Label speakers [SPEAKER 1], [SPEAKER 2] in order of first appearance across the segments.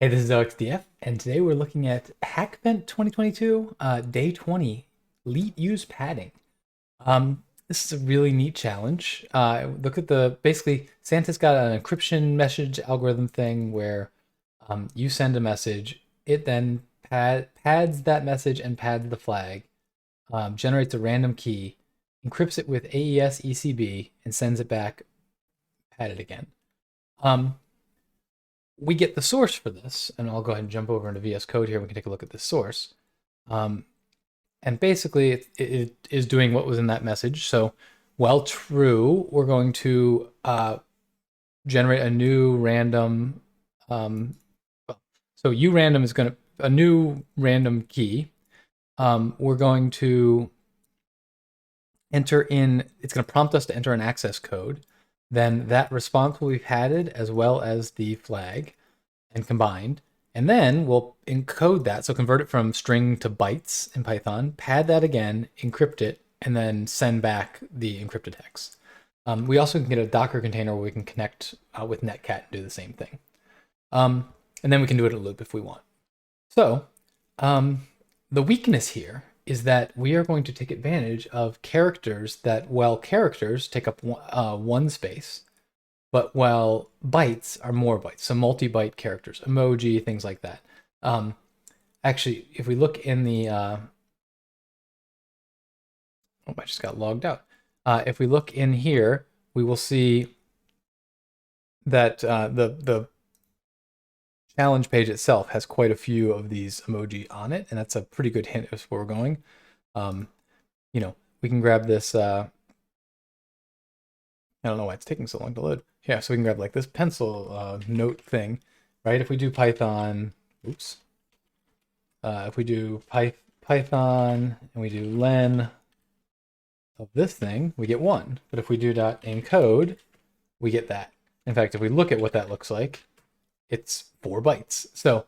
[SPEAKER 1] Hey, this is OXDF, and today we're looking at Hackvent 2022, day 20, Leet Use Padding. This is a really neat challenge. Look at basically, Santa's got an encryption message algorithm thing where you send a message, it then pads that message and pads the flag, generates a random key, encrypts it with AES-ECB, and sends it back padded again. We get the source for this, and I'll go ahead and jump over into VS Code here. We can take a look at this source. And basically, it is doing what was in that message. So, while true, we're going to generate a new random. So urandom is going to a new random key. We're going to enter in. It's going to prompt us to enter an access code. Then that response will be padded as well as the flag and combined. And then we'll encode that, so convert it from string to bytes in Python, pad that again, encrypt it, and then send back the encrypted hex. We also can get a Docker container where we can connect with Netcat and do the same thing. And then we can do it in a loop if we want. So the weakness here is that we are going to take advantage of characters that, while characters take up one space, but while bytes are more bytes, so multi-byte characters, emoji, things like that. Actually, if we look in the, oh, I just got logged out. If we look in here, we will see that the challenge page itself has quite a few of these emoji on it, and that's a pretty good hint as where we're going. We can grab this. I don't know why it's taking so long to load. Yeah, so we can grab like this pencil note thing, right? If we do Python, oops. If we do Python and we do len of this thing, we get 1. But if we do .encode, we get that. In fact, if we look at what that looks like, it's 4 bytes. So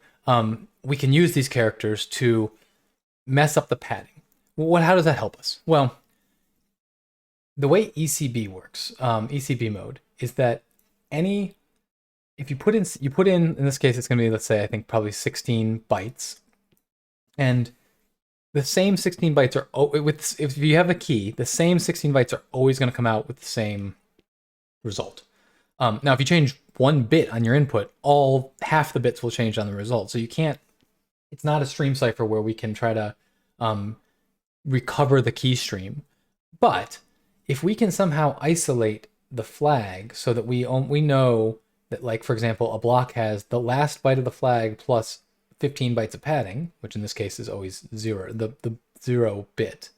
[SPEAKER 1] we can use these characters to mess up the padding. Well, how does that help us? Well, the way ECB works, ECB mode, is that if you put in this case, it's going to be, let's say, I think probably 16 bytes. And the same 16 bytes are, if you have a key, the same 16 bytes are always going to come out with the same result. Now, if you change 1 bit on your input, half the bits will change on the result. So you can't, it's not a stream cipher where we can try to recover the key stream. But if we can somehow isolate the flag so that we know that, like, for example, a block has the last byte of the flag plus 15 bytes of padding, which in this case is always 0, the 0 bit,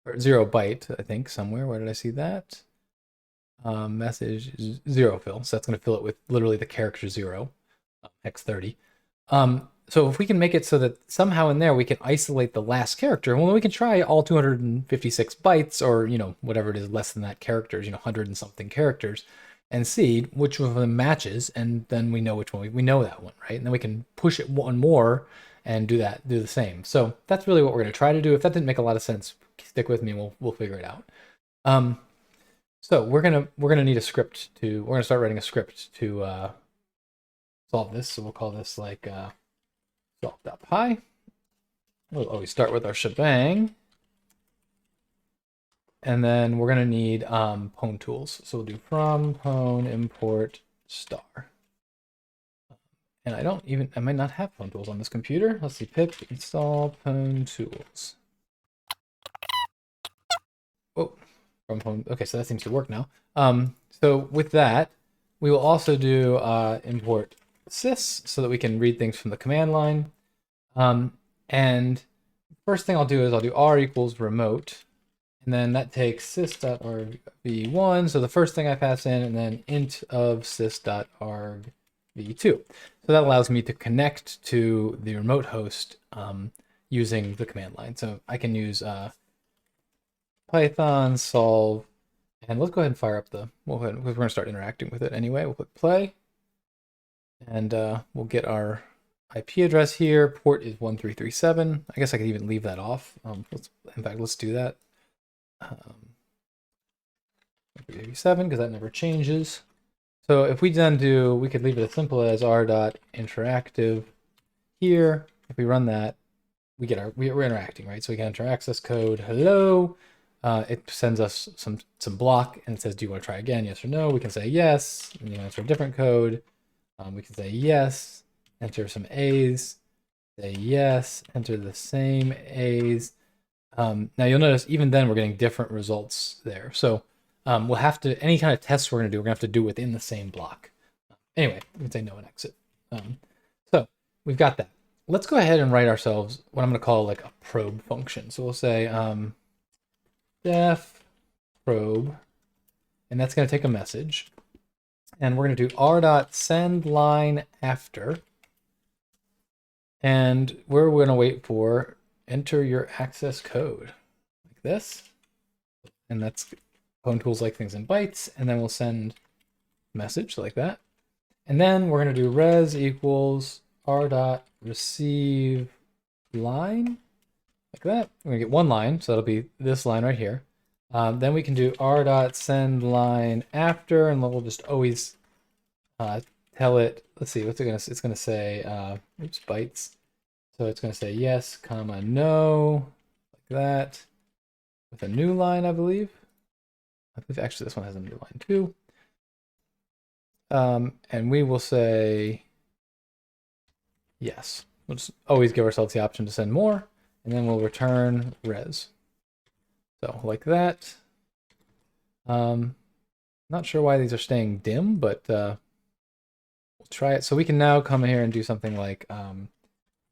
[SPEAKER 1] or 0 byte, I think, somewhere. Where did I see that? Message 0 fill, so that's going to fill it with literally the character 0, hex 30. So if we can make it so that somehow in there we can isolate the last character, well, we can try all 256 bytes, or whatever it is less than that characters, 100 and something characters, and see which of them matches, and then we know which one we know that one, right? And then we can push it 1 more and do the same. So that's really what we're going to try to do. If that didn't make a lot of sense, stick with me and we'll figure it out. So we're gonna need a script we're gonna start writing a script to solve this. So we'll call this like solve.py. We'll always start with our shebang, and then we're gonna need pwntools. So we'll do from pwn import star. And I might not have pwntools on this computer. Let's see, pip install pwntools. Oh. From home. Okay, so that seems to work now. So with that, we will also do import sys so that we can read things from the command line. And first thing I'll do is I'll do r equals remote, and then that takes sys.argv1. So the first thing I pass in, and then int of sys.argv2. So that allows me to connect to the remote host using the command line. So I can use Python solve, and let's go ahead and fire up we're going to start interacting with it anyway. We'll click play, and we'll get our IP address here. Port is 1337. I guess I could even leave that off. In fact, let's do that. 1337, because that never changes. So if we then we could leave it as simple as r.interactive here. If we run that, we're interacting, right? So we can enter access code, hello. It sends us some block and it says, do you want to try again? Yes or no? We can say yes, and you enter a different code. We can say yes, enter some A's, say yes, enter the same A's. Now you'll notice even then we're getting different results there. So we'll have to, any kind of tests we're gonna do, we're gonna have to do within the same block. Anyway, we can say no and exit. So we've got that. Let's go ahead and write ourselves what I'm gonna call like a probe function. So we'll say def probe, and that's gonna take a message. And we're gonna do r.sendLine after. And we're gonna wait for enter your access code like this. And that's pwntools like things in bytes. And then we'll send message like that. And then we're going to do res equals r.receive line like that. We're going to get one line. So that'll be this line right here. Then we can do r.send line after, and we'll just always tell it, let's see, what's it going to say? It's going to say, oops, bytes. So it's going to say yes, comma, no, like that, with a new line, I believe. Actually, this one has a new line too. And we will say yes. We'll just always give ourselves the option to send more, and then we'll return res. So like that. Not sure why these are staying dim, but we'll try it. So we can now come here and do something like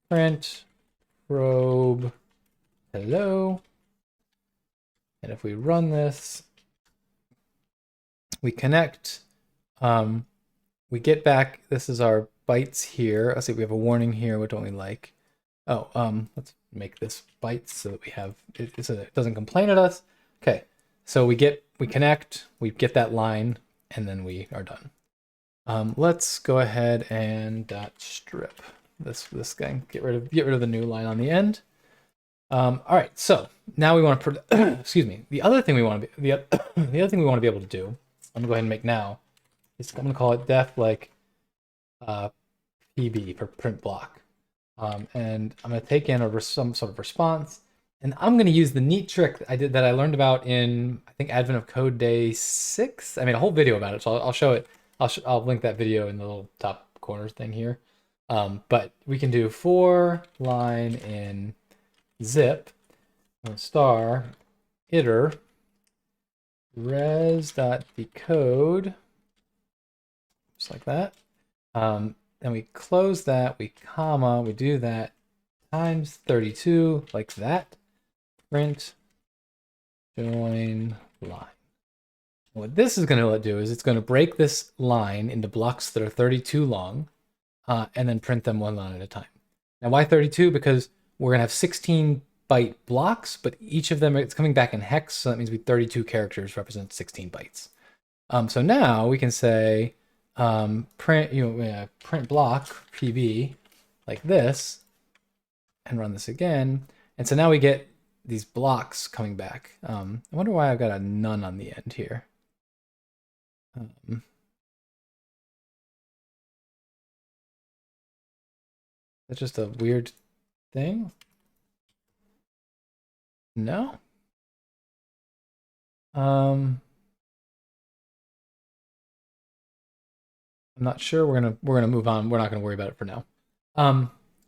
[SPEAKER 1] print probe hello. And if we run this, we connect, we get back, this is our bytes here. Let's see, we have a warning here. What don't we like? Oh, let's make this bytes so that we have, it doesn't complain at us. Okay, so we connect, we get that line, and then we are done. Let's go ahead and strip this guy, get rid of the new line on the end. All right, so now we want to, excuse me. The other thing we want to be, the other thing we want to be able to do, I'm gonna go ahead and make now, is I'm gonna call it def like PB for print block, and I'm gonna take in some sort of response, and I'm gonna use the neat trick that I learned about in, I think, Advent of Code Day 6. I made a whole video about it, so I'll show it. I'll link that video in the little top corners thing here. But we can do for line in zip star iter res.decode, just like that. Then we close that, we comma, we do that times 32 like that. Print join line. What this is going to do is it's going to break this line into blocks that are 32 long, and then print them one line at a time. Now, why 32? Because we're going to have 16-byte blocks, but each of them, it's coming back in hex, so that means 32 characters represent 16 bytes. So now we can say print block PB like this, and run this again. And so now we get these blocks coming back. I wonder why I've got a none on the end here. That's just a weird thing. No. I'm not sure. We're gonna move on. We're not gonna worry about it for now.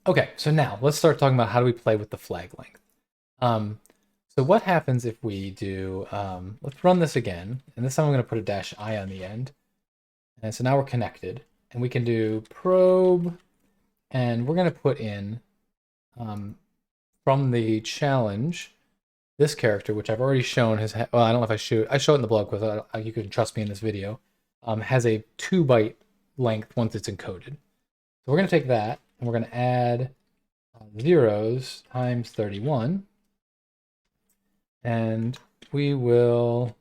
[SPEAKER 1] Okay, so now let's start talking about how do we play with the flag length. So what happens if we do, let's run this again, and this time I'm gonna put a -i on the end. And so now we're connected, and we can do probe, and we're gonna put in, from the challenge, this character, which I've already shown has, well, I don't know if I show it in the blog post, you can trust me in this video, has a 2-byte length once it's encoded. So we're gonna take that, and we're gonna add zeros times 31, and we will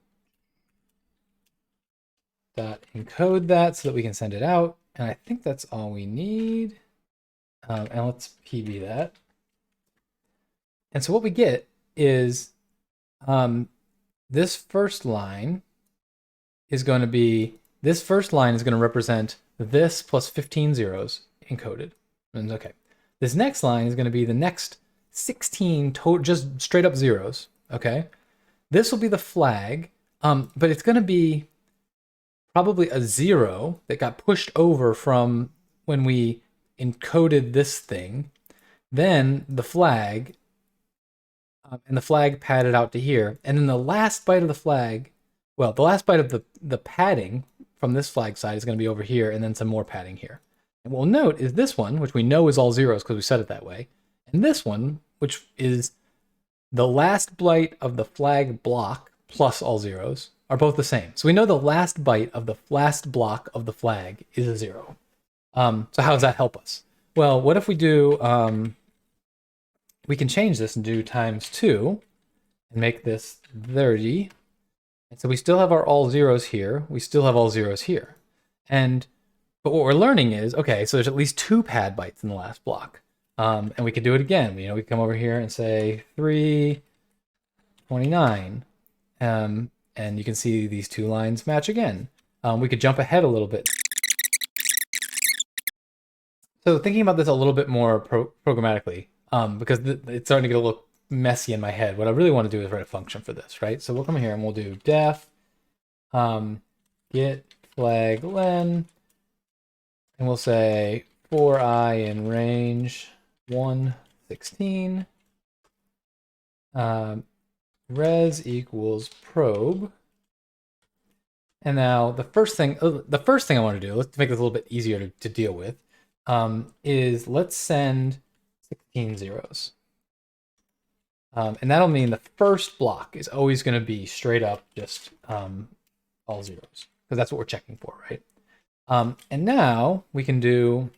[SPEAKER 1] encode that so that we can send it out, and I think that's all we need. And let's PB that. And so what we get is this first line is going to represent this plus 15 zeros encoded. And okay, This next line is going to be the next 16 just straight up zeros. Okay, this will be the flag, but it's going to be probably a 0 that got pushed over from when we encoded this thing, then the flag, and the flag padded out to here, and then the last byte of the flag, well, the last byte of the padding from this flag side is going to be over here, and then some more padding here. And what we'll note is this one, which we know is all zeros because we set it that way, and this one, which is the last byte of the flag block plus all zeros, are both the same. So we know the last byte of the last block of the flag is a 0. So how does that help us? Well, what if we do, we can change this and do ×2 and make this 30. And so we still have our all zeros here. We still have all zeros here. But what we're learning is, okay, so there's at least 2 pad bytes in the last block. And we could do it again. We can come over here and say 329. And you can see these 2 lines match again. We could jump ahead a little bit. So thinking about this a little bit more programmatically, because it's starting to get a little messy in my head. What I really want to do is write a function for this, right? So we'll come here and we'll do def get flag len, and we'll say for I in range 116 res equals probe. And now the first thing I want to do, let's make this a little bit easier to deal with, is let's send 16 zeros. And that'll mean the first block is always going to be straight up just all zeros, because that's what we're checking for, right? And now we can do,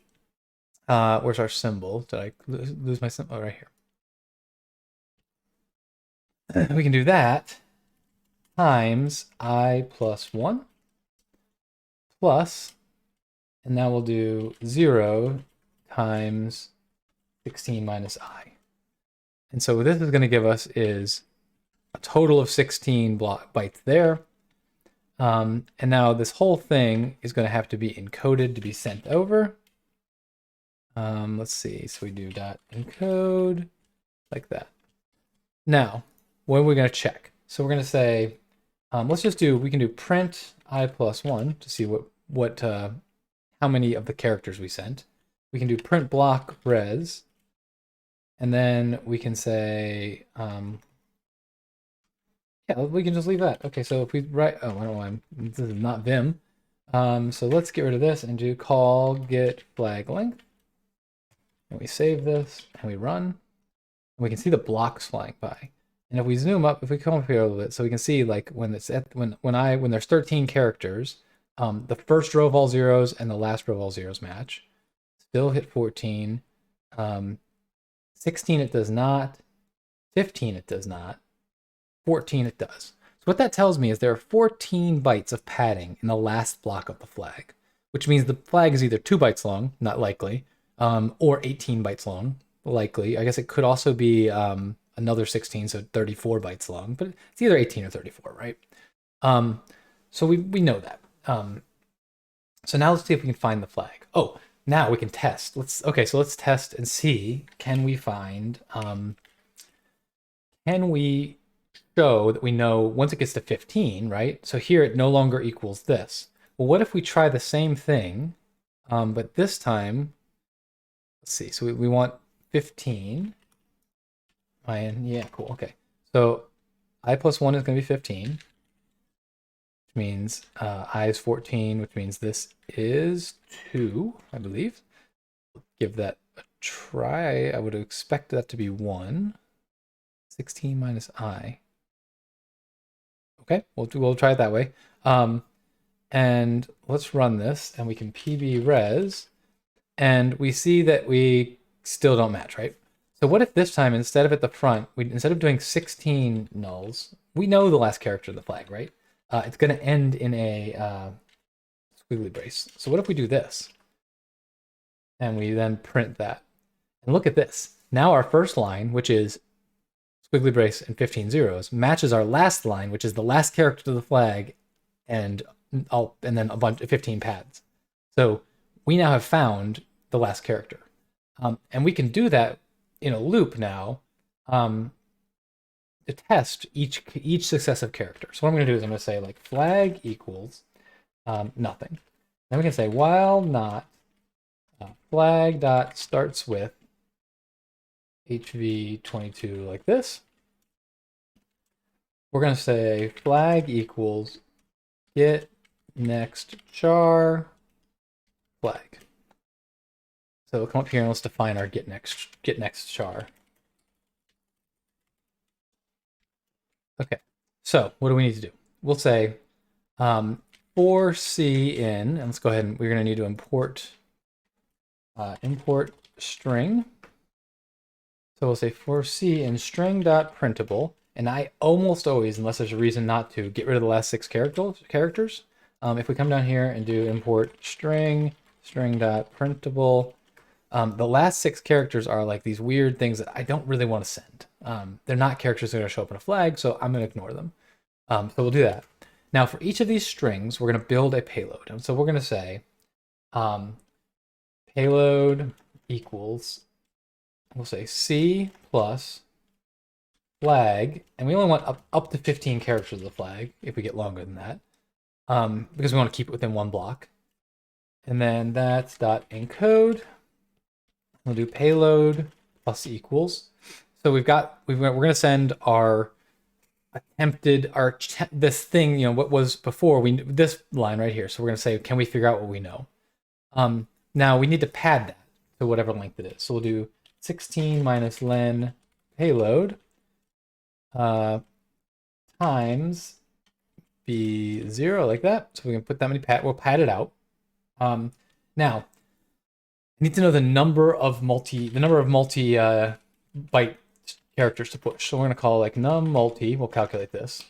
[SPEAKER 1] where's our symbol? Did I lose my symbol? Oh, right here. We can do that times I plus 1 plus, and now we'll do 0 times 16 minus I. And so what this is going to give us is a total of 16 bytes there. And now this whole thing is going to have to be encoded to be sent over. Let's see. So we do dot encode like that. Now, what are we going to check? So we're going to say, let's just do, we can do print I plus 1 to see how many of the characters we sent. We can do print block res. And then we can say, yeah, we can just leave that. Okay, so if we write, oh, I don't know why this is not Vim. So let's get rid of this and do call get flag length. And we save this and we run. And we can see the blocks flying by. And if we zoom up, if we come up here a little bit, so we can see like when it's at when there's 13 characters, the first row of all zeros and the last row of all zeros match. Still hit 14. 16 it does not. 15 it does not. 14 it does. So what that tells me is there are 14 bytes of padding in the last block of the flag, which means the flag is either 2 bytes long, not likely, or 18 bytes long, likely. I guess it could also be another 16, so 34 bytes long, but it's either 18 or 34, right? So we know that. So now let's see if we can find the flag. Oh, now we can test. So let's test and see, can we find, can we show that we know once it gets to 15, right? So here it no longer equals this. Well, what if we try the same thing, but this time, let's see, so we want 15. Yeah, cool, okay. So I plus 1 is going to be 15, which means I is 14, which means this is 2, I believe. Give that a try. I would expect that to be 1. 16 minus I. Okay, we'll try it that way. And let's run this, and we can pb res, and we see that we still don't match, right? So what if this time, instead of at the front, instead of doing 16 nulls, we know the last character of the flag, right? It's going to end in a squiggly brace. So what if we do this? And we then print that. And look at this. Now our first line, which is squiggly brace and 15 zeros, matches our last line, which is the last character of the flag, and then a bunch of 15 pads. So we now have found the last character. And we can do that in a loop now to test each successive character. So what I'm going to do is I'm going to say like flag equals nothing. Then we can say while not flag dot starts with HV22 like this. We're going to say flag equals get next char flag. So we'll come up here and let's define our get next char. Okay, so what do we need to do? We'll say for C in, and let's go ahead and we're going to need to import import string. So we'll say for C in string.printable, and I almost always, unless there's a reason not to, get rid of the last 6 characters. If we come down here and do import string.printable, the last 6 characters are like these weird things that I don't really want to send. They're not characters that are going to show up in a flag, so I'm going to ignore them. So we'll do that. Now for each of these strings, we're going to build a payload. And so we're going to say payload equals, we'll say C plus flag, and we only want up to 15 characters of the flag if we get longer than that, because we want to keep it within one block. And then that's dot encode. We'll do payload plus equals. So we're going to send our attempted this thing, what was before this line right here. So we're going to say, can we figure out what we know? Now we need to pad that to whatever length it is. So we'll do 16 minus len payload times b0 like that. So we can put that many we'll pad it out. Now I need to know the number of multi byte characters to push. So we're going to call like num multi, we'll calculate this,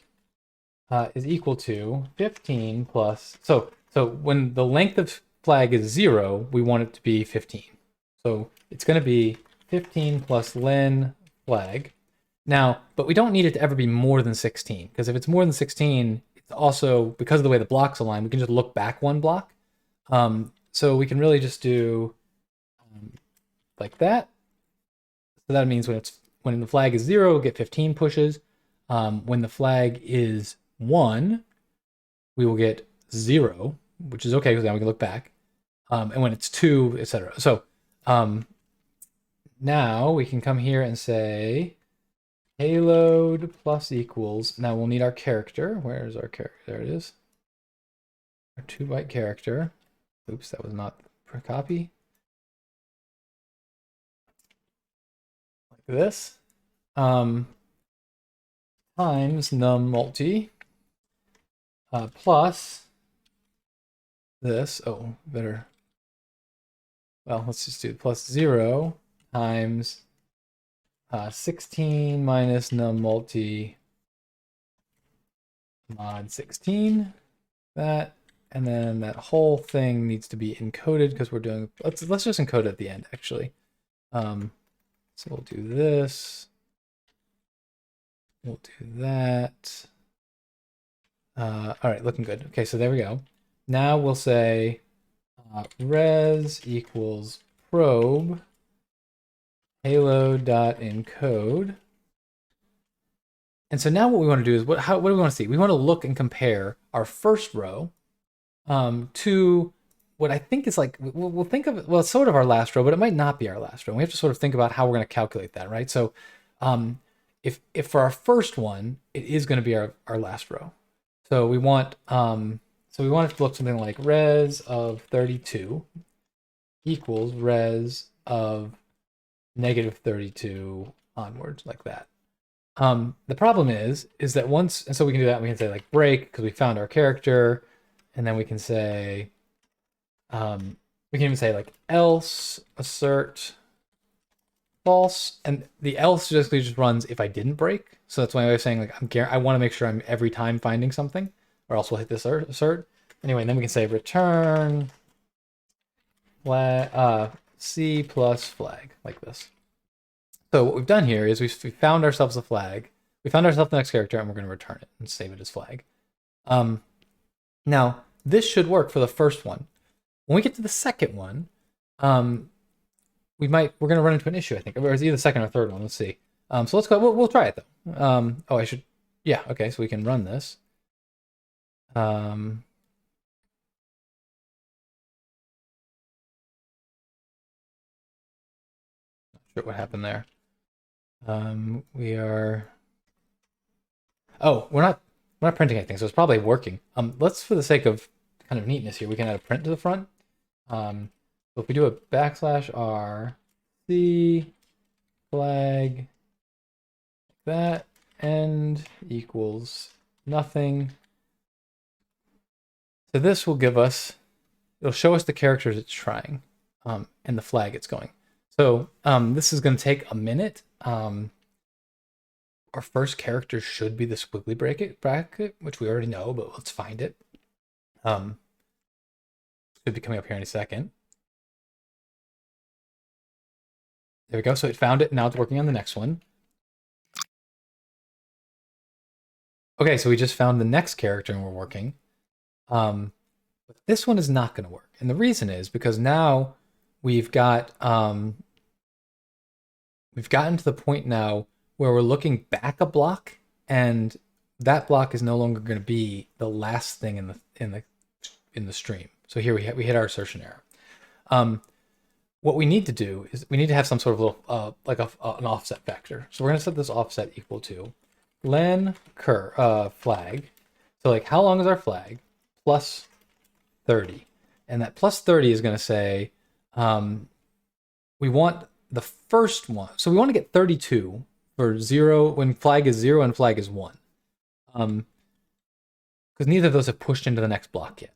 [SPEAKER 1] is equal to 15 plus, so when the length of flag is 0, we want it to be 15. So it's going to be 15 plus len flag. Now, but we don't need it to ever be more than 16, because if it's more than 16, it's also, because of the way the blocks align, we can just look back one block. So we can really just do like that. So that means when the flag is 0, we'll get 15 pushes. When the flag is 1, we will get 0, which is okay because now we can look back. And when it's 2, etc. So now we can come here and say payload plus equals. Now we'll need our character. Where's our character? There it is. Our 2-byte character. Oops, that was not per copy. Like this. Times num multi plus this. Oh, better. Well, let's just do plus 0 times 16 minus num multi mod 16. That, and then that whole thing needs to be encoded because we're doing. Let's just encode it at the end actually. So we'll do this. We'll do that. All right, looking good. Okay, so there we go. Now we'll say res equals probe payload.encode. And so now what we want to do is, what do we want to see? We want to look and compare our first row to what I think is like, we'll think of it, well, it's sort of our last row, but it might not be our last row. We have to sort of think about how we're going to calculate that, right? So if for our first one, it is going to be our last row. So we want it to look something like res of 32 equals res of negative 32 onwards, like that. The problem is that once, and so we can do that, we can say like break because we found our character, and then we can say, we can even say like else assert false, and the else basically just runs if I didn't break. So that's why I was saying like I want to make sure I'm every time finding something, or else we'll hit this assert. Anyway, and then we can say return flag, C plus flag like this. So what we've done here is we found ourselves a flag. We found ourselves the next character, and we're going to return it and save it as flag. Now this should work for the first one. When we get to the second one, we're going to run into an issue, I think. Or it's either the second or third one. Let's see. So let's go. We'll try it though. Oh, I should. Yeah. Okay. So we can run this. Not sure what happened there. We are. Oh, we're not printing anything, so it's probably working. Let's, for the sake of kind of neatness here, we can add a print to the front. So if we do a \r c flag like that, end equals nothing. So this will give us, it'll show us the characters it's trying, and the flag it's going. So this is going to take a minute. Our first character should be the squiggly bracket, which we already know, but let's find it. Should be coming up here in a second. There we go. So it found it. Now it's working on the next one. Okay, so we just found the next character and we're working. But this one is not going to work. And the reason is because now we've gotten to the point now where we're looking back a block, and that block is no longer going to be the last thing in the stream. So here we hit our assertion error. What we need to do is we need to have some sort of little an offset factor. So we're going to set this offset equal to len flag. So like, how long is our flag? Plus 30, and that plus 30 is going to say we want the first one. So we want to get 32 for 0 when flag is 0 and flag is 1. Because neither of those have pushed into the next block yet.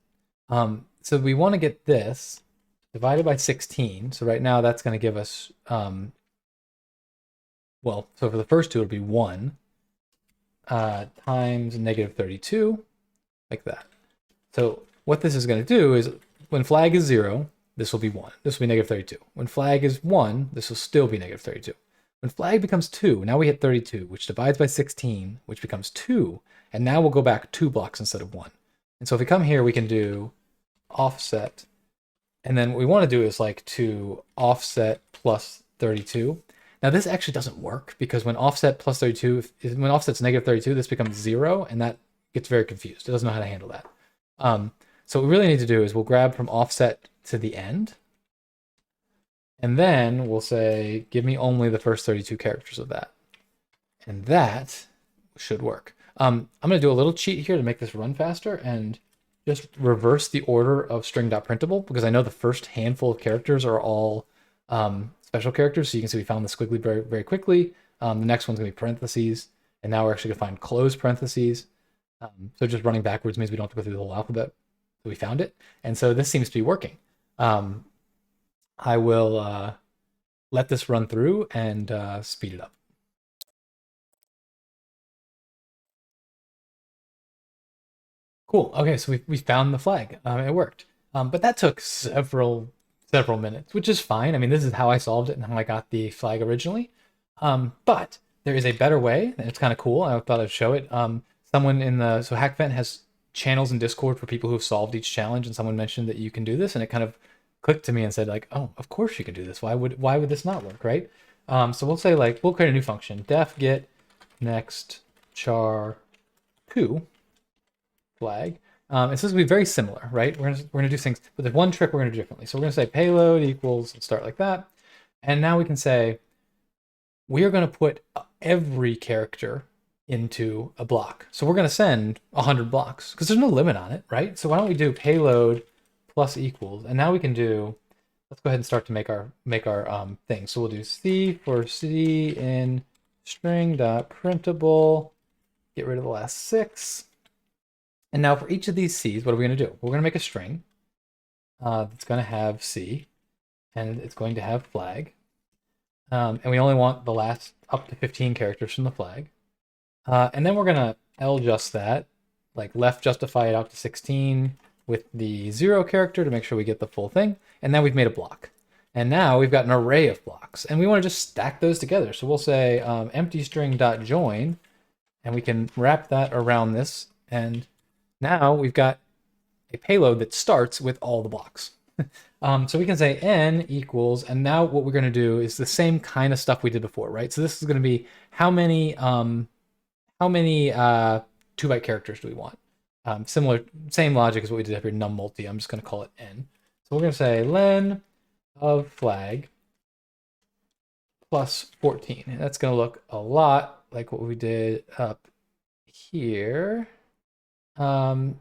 [SPEAKER 1] So we want to get this divided by 16. So right now that's going to give us, well, so for the first two, it'll be 1 times negative 32, like that. So what this is going to do is when flag is 0, this will be 1. This will be negative 32. When flag is 1, this will still be negative 32. When flag becomes 2, now we hit 32, which divides by 16, which becomes 2, and now we'll go back 2 blocks instead of 1. And so if we come here, we can do offset, and then what we want to do is like to offset plus 32. Now this actually doesn't work because when offset plus 32, when offset's negative 32, this becomes 0, and that gets very confused. It doesn't know how to handle that. So what we really need to do is we'll grab from offset to the end, and then we'll say, give me only the first 32 characters of that. And that should work. I'm going to do a little cheat here to make this run faster and just reverse the order of string.printable, because I know the first handful of characters are all special characters. So you can see we found the squiggly very, very quickly. The next one's going to be parentheses. And now we're actually going to find close parentheses. So just running backwards means we don't have to go through the whole alphabet. So we found it. And so this seems to be working. I will let this run through and speed it up. Cool. Okay, so we found the flag. It worked. But that took several minutes, which is fine. I mean, this is how I solved it and how I got the flag originally. But there is a better way, and it's kind of cool. I thought I'd show it. Someone so Hackvent has channels in Discord for people who have solved each challenge, and someone mentioned that you can do this, and it kind of clicked to me and said like, oh, of course you can do this. Why would this not work, right? So we'll say like, we'll create a new function, def get next char 2 flag. And so this will be very similar, right? We're gonna do things, but there's one trick we're gonna do differently. So we're gonna say payload equals, start like that. And now we can say, we are gonna put every character into a block. So we're gonna send 100 blocks because there's no limit on it, right? So why don't we do payload plus equals, and now we can do, let's go ahead and start to make our thing. So we'll do C for C in string.printable, get rid of the last 6. And now for each of these C's, what are we going to do? We're going to make a string that's going to have C, and it's going to have flag. And we only want the last up to 15 characters from the flag. And then we're going to ljust that, like left justify it out to 16 with the 0 character to make sure we get the full thing. And now we've made a block. And now we've got an array of blocks. And we want to just stack those together. So we'll say empty string.join, and we can wrap that around this. And now we've got a payload that starts with all the blocks. So we can say n equals, and now what we're going to do is the same kind of stuff we did before, right? So this is going to be how many 2-byte characters do we want? Similar, same logic as what we did up here, num multi. I'm just going to call it n. So we're going to say len of flag plus 14. And that's going to look a lot like what we did up here. Mod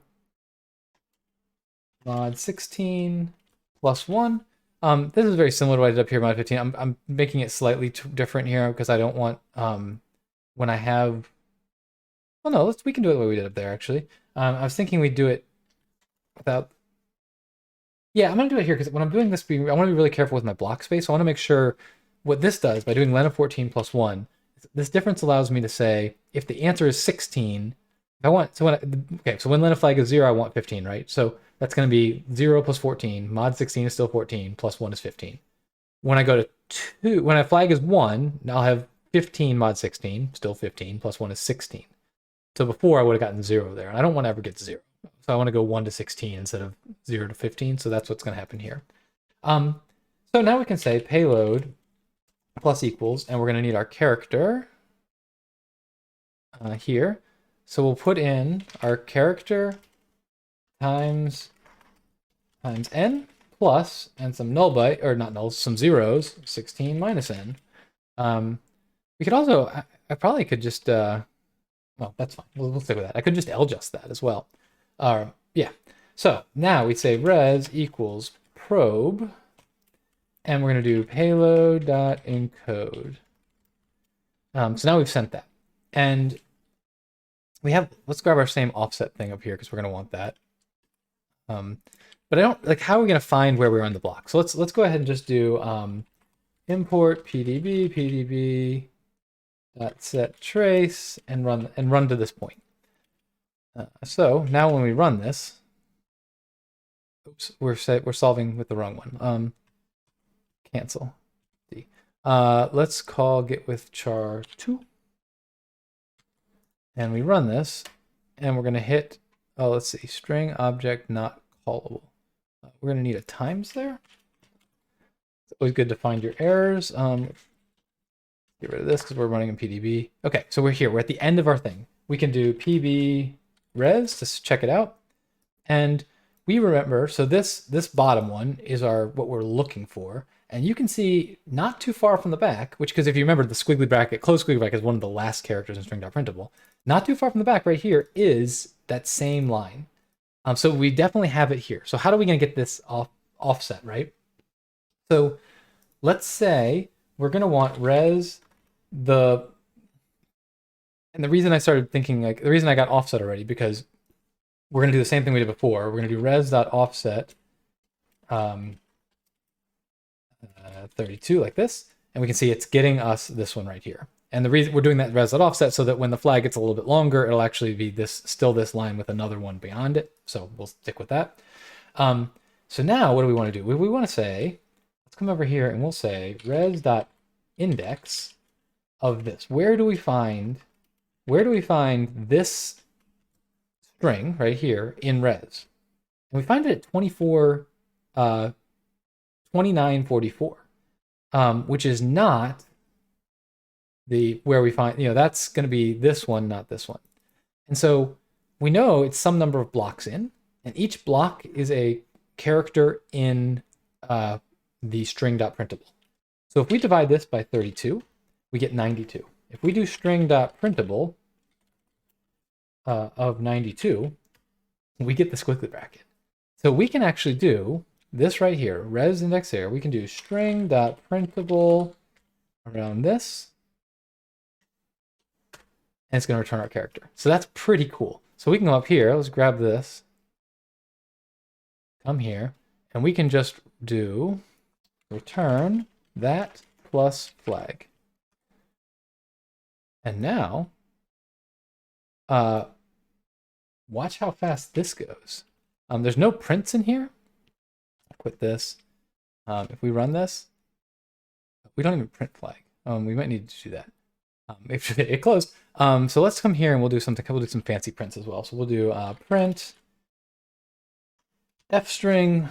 [SPEAKER 1] 16 plus 1. This is very similar to what I did up here, mod 15. I'm making it slightly different here because I don't want, when I have, well, no, we can do it the way we did up there, actually. I was thinking we'd do it without, yeah, I'm going to do it here because when I'm doing this, I want to be really careful with my block space. So I want to make sure what this does by doing len of 14 plus 1, this difference allows me to say if the answer is 16, if I want, so when len of flag is 0, I want 15, right? So that's going to be 0 plus 14, mod 16 is still 14, plus 1 is 15. When I go to 2, when a flag is 1, I'll have 15 mod 16, still 15, plus 1 is 16. So before I would have gotten 0 there, and I don't want to ever get 0. So I want to go 1 to 16 instead of 0 to 15, so that's what's going to happen here. So now we can say payload plus equals, and we're going to need our character here. So we'll put in our character times n plus, and some null byte, or not nulls, some zeros, 16 minus n. We could also, I probably could just, well, that's fine. We'll stick with that. I could just ljust that as well. Yeah. So now we say res equals probe, and we're going to do payload.encode. So now we've sent that. And we have, let's grab our same offset thing up here because we're going to want that. But I don't, like, how are we going to find where we're on the block? So let's go ahead and just do import pdb set trace and run to this point. So now when we run this, oops, we're solving with the wrong one. Cancel. Let's call get with char 2. And we run this, and we're going to hit, oh, let's see, string object not callable. We're going to need a times there. It's always good to find your errors. Get rid of this because we're running in PDB. Okay, so we're here. We're at the end of our thing. We can do pb res to check it out. And we remember, so this bottom one is what we're looking for. And you can see not too far from the back, which, because if you remember the squiggly bracket, closed squiggly bracket is one of the last characters in string.printable. Not too far from the back right here is that same line. So we definitely have it here. So how are we going to get this offset, right? So let's say we're going to want res and the reason I started thinking, like, the reason I got offset already, because we're going to do the same thing we did before. We're going to do res.offset 32 like this, and we can see it's getting us this one right here. And the reason we're doing that res.offset so that when the flag gets a little bit longer, it'll actually be still this line with another one beyond it. So we'll stick with that. So now what do we want to do? We want to say, let's come over here and we'll say res.index of this. Where do we find this string right here in res? And we find it at 2944, which is not where we find, that's going to be this one, not this one. And so we know it's some number of blocks in, and each block is a character in the string.printable. So if we divide this by 32, we get 92. If we do string.printable of 92, we get the squiggly bracket. So we can actually do this right here, res index here. We can do string.printable around this, and it's going to return our character. So that's pretty cool. So we can go up here. Let's grab this. Come here, and we can just do return that plus flag. And now, watch how fast this goes. There's no prints in here. I'll quit this. If we run this, we don't even print flag. We might need to do that. If it closed. So let's come here and we'll do something. We'll do some fancy prints as well. So we'll do print f string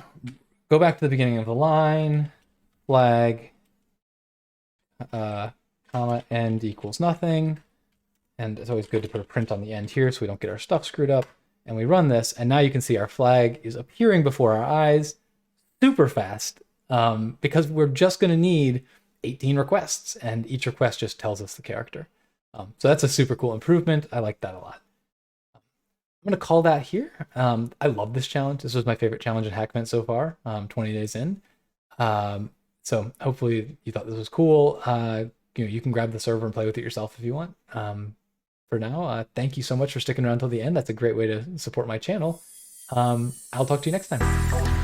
[SPEAKER 1] go back to the beginning of the line, flag, comma, end equals nothing. And it's always good to put a print on the end here so we don't get our stuff screwed up. And we run this, and now you can see our flag is appearing before our eyes super fast, because we're just going to need 18 requests, and each request just tells us the character. So that's a super cool improvement. I like that a lot. I'm going to call that here. I love this challenge. This was my favorite challenge in Hackvent so far, 20 days in. So hopefully you thought this was cool. You can grab the server and play with it yourself if you want. For now, thank you so much for sticking around till the end. That's a great way to support my channel. I'll talk to you next time.